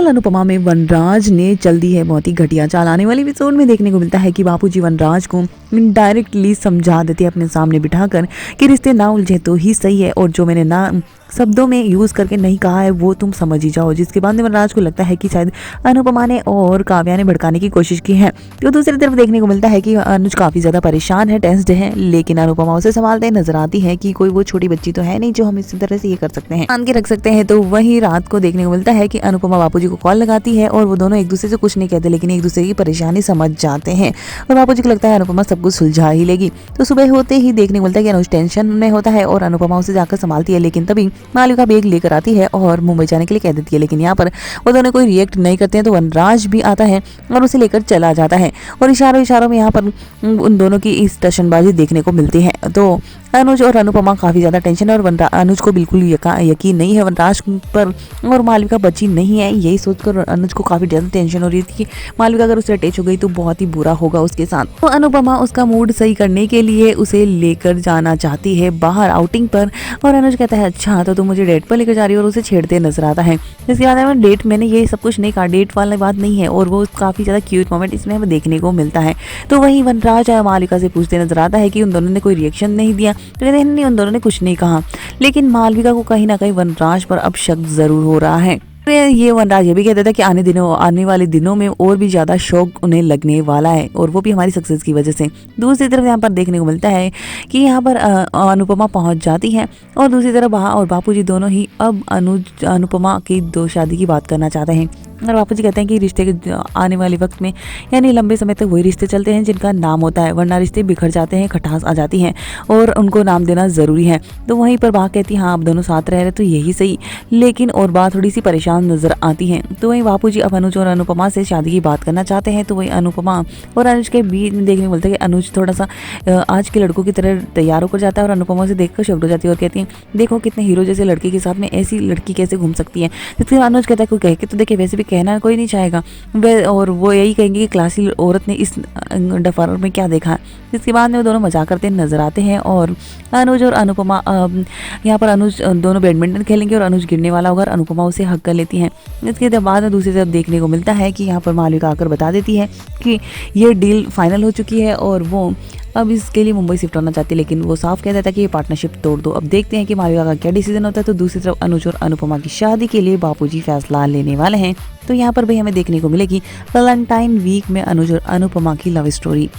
दरअसल अनुपमा में वनराज ने चल दी है बहुत ही घटिया चाल। आने वाले एपिसोड में देखने को मिलता है कि बापूजी वनराज को डायरेक्टली समझा देते हैं अपने सामने बिठाकर कि रिश्ते ना उलझे तो ही सही है, और जो मैंने ना शब्दों में यूज करके नहीं कहा है वो तुम समझ ही जाओ। जिसके बाद में वनराज को लगता है कि शायद अनुपमा ने और काव्या ने भड़काने की कोशिश की है। तो दूसरी तरफ देखने को मिलता है कि अनुज काफी ज्यादा परेशान है, टेंस्ड है, लेकिन अनुपमा उसे संभालते नजर आती है कि कोई वो छोटी बच्ची तो है नहीं जो हम इसी तरह से ये कर सकते हैं, मान के रख सकते हैं। तो वही रात को देखने को मिलता है कि अनुपमा बापूजी को कॉल लगाती है और वो दोनों एक दूसरे से कुछ नहीं कहते, लेकिन एक दूसरे की परेशानी समझ जाते हैं और बापूजी को लगता है अनुपमा सब कुछ सुलझा ही लेगी। तो सुबह होते ही देखने को मिलता है कि अनुज टेंशन में होता है और अनुपमा उसे जाकर संभालती है, लेकिन तभी मालविका बैग लेकर आती है और मुंबई जाने के लिए कह देती है। लेकिन यहाँ पर वो दोनों कोई रिएक्ट नहीं करते हैं, तो वनराज भी आता है और उसे लेकर चला जाता है और इशारों में यहाँ पर उन दोनों की इस टशनबाजी देखने को मिलती है। तो अनुज और अनुपमा काफी ज्यादा टेंशन है और अनुज को बिल्कुल यकीन नहीं है वनराज पर, और मालविका बची नहीं है। यही सोचकर अनुज को काफी ज्यादा टेंशन हो रही थी कि मालविका अगर उससे अटैच हो गई तो बहुत ही बुरा होगा उसके साथ। तो अनुपमा उसका मूड सही करने के लिए उसे लेकर जाना चाहती है बाहर आउटिंग पर, और अनुज कहता है अच्छा तो तुम मुझे डेट पर लेकर जा रही हो, और उसे छेड़ते नजर आता है। इसके बाद में डेट मैंने ये सब कुछ नहीं कहा, डेट वाली बात नहीं है, और वो काफी ज्यादा क्यूट मोमेंट इसमें हमें देखने को मिलता है। तो वही वनराज मालविका से पूछते नजर आता है कि उन दोनों ने कोई रिएक्शन नहीं दिया, तो कहते हैं नहीं उन दोनों ने कुछ नहीं कहा, लेकिन मालविका को कहीं ना कहीं वनराज पर अब शक जरूर हो रहा है। ये वनराज ये भी कहता था कि आने वाले दिनों में और भी ज्यादा शौक उन्हें लगने वाला है, और वो भी हमारी सक्सेस की वजह से। दूसरी तरफ यहाँ पर देखने को मिलता है कि यहाँ पर अनुपमा पहुंच जाती है और दूसरी तरफ और बापूजी दोनों ही अब अनुपमा की दो शादी की बात करना चाहते हैं, और बापूजी कहते हैं कि रिश्ते के आने वाले वक्त में यानी लंबे समय तक वही रिश्ते चलते हैं जिनका नाम होता है, वरना रिश्ते बिखर जाते हैं, खटास आ जाती है और उनको नाम देना ज़रूरी है। तो वहीं पर बात कहती है हाँ आप दोनों साथ रह रहे तो यही सही, लेकिन और बात थोड़ी सी परेशान नजर आती है। तो वहीं बापूजी अब अनुज और अनुपमा से शादी की बात करना चाहते हैं। तो वही अनुपमा और अनुज के बीच में देखने को मिलता है कि अनुज थोड़ा सा आज के लड़कों की तरह तैयार होकर जाता है और अनुपमा से देखकर शॉक्ड हो जाती है और कहती है देखो कितने हीरो जैसे लड़के के साथ में ऐसी लड़की कैसे घूम सकती है। जिसके अनुज कहता है कोई कह के तो देखे, वैसे भी कहना कोई नहीं चाहेगा, और वो यही कहेंगे कि क्लासी औरत ने इस डफर में क्या देखा। जिसके बाद में वो दोनों मजाक करते नजर आते हैं और अनुज और अनुपमा यहाँ पर अनुज दोनों बैडमिंटन खेलेंगे और अनुज गिरने वाला होगा, अनुपमा उसे हक कर लेती हैं। इसके बाद में दूसरी तरफ देखने को मिलता है कि यहाँ पर मालविका आकर बता देती है कि ये डील फाइनल हो चुकी है और वो अब इसके लिए मुंबई शिफ्ट होना चाहती है, लेकिन वो साफ कह देता है कि ये पार्टनरशिप तोड़ दो। अब देखते हैं कि मालविका का क्या डिसीजन होता है। तो दूसरी तरफ अनुज और अनुपमा की शादी के लिए बापूजी फैसला लेने वाले हैं। तो यहाँ पर भी हमें देखने को मिलेगी वैलेंटाइन वीक में अनुज और अनुपमा की लव स्टोरी।